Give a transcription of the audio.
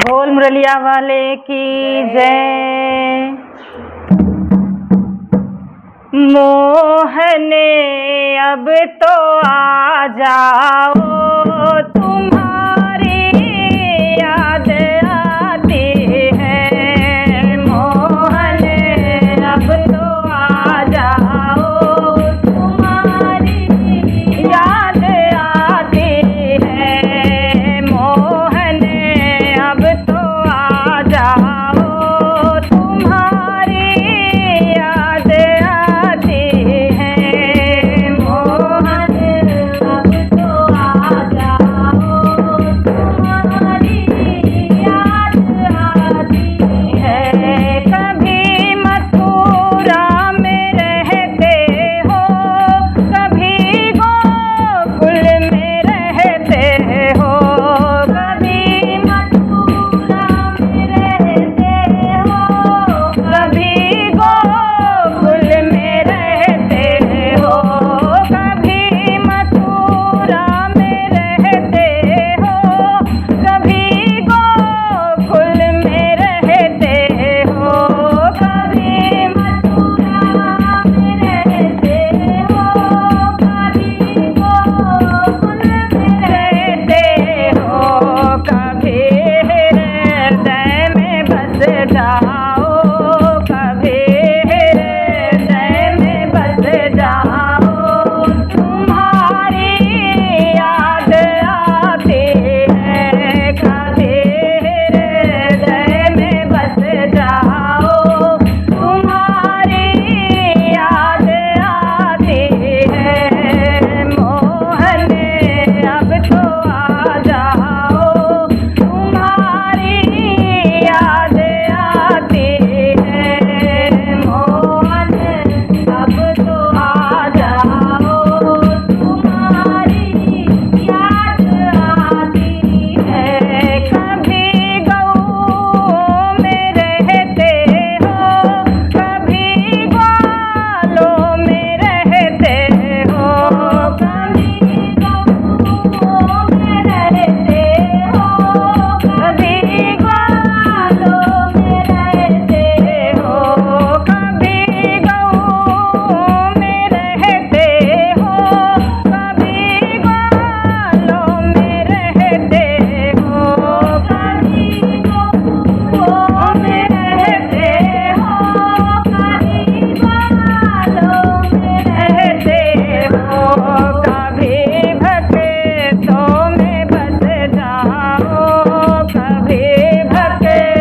बोल मुरलिया वाले की जय। मोहने अब तो आ जाओ, तुम्हारी याद आती है। मोहने अब तो आ जाओ, तुम्हारी याद आती है। मोहने अब तो आ जाओ, तुम्हारी याद आती है। मोहन अब तो आ जाओ, तुम्हारी याद आती है। कभी मथुरा में रहते हो, कभी गोकुल में रहते हो। कभी मथुरा में रहते हो, कभी गोकुल में रहते हो। कभी मथुरा में रहते हो, कभी गोकुल में रहते हो। कभी मथुरा में रहते हो, कभी गोकुल में रहते हो। कभी हृदय में बस जाओ, कभी हृदय में बस जाओ। तुम्हारी याद आती है, कभी हृदय में बस जाओ। तुम्हारी याद आती है। मोहन अब तो आ जाओ, तुम्हारी याद आती है। मोहन अब तो आ जाओ, तुम्हारी याद आती है। कभी गऊ में रहते हो, कभी ग्वालों में रहते हो। कभी गऊ में रहते हो, कभी ग्वालों में रहते हो। कभी गऊ में रहते हो, कभी ग्वालों में रहते हो। कभी गऊ में रहते हो, कभी ग्वालों में रहते हो। कभी भक्तों में बस जाओ, कभी भक्तों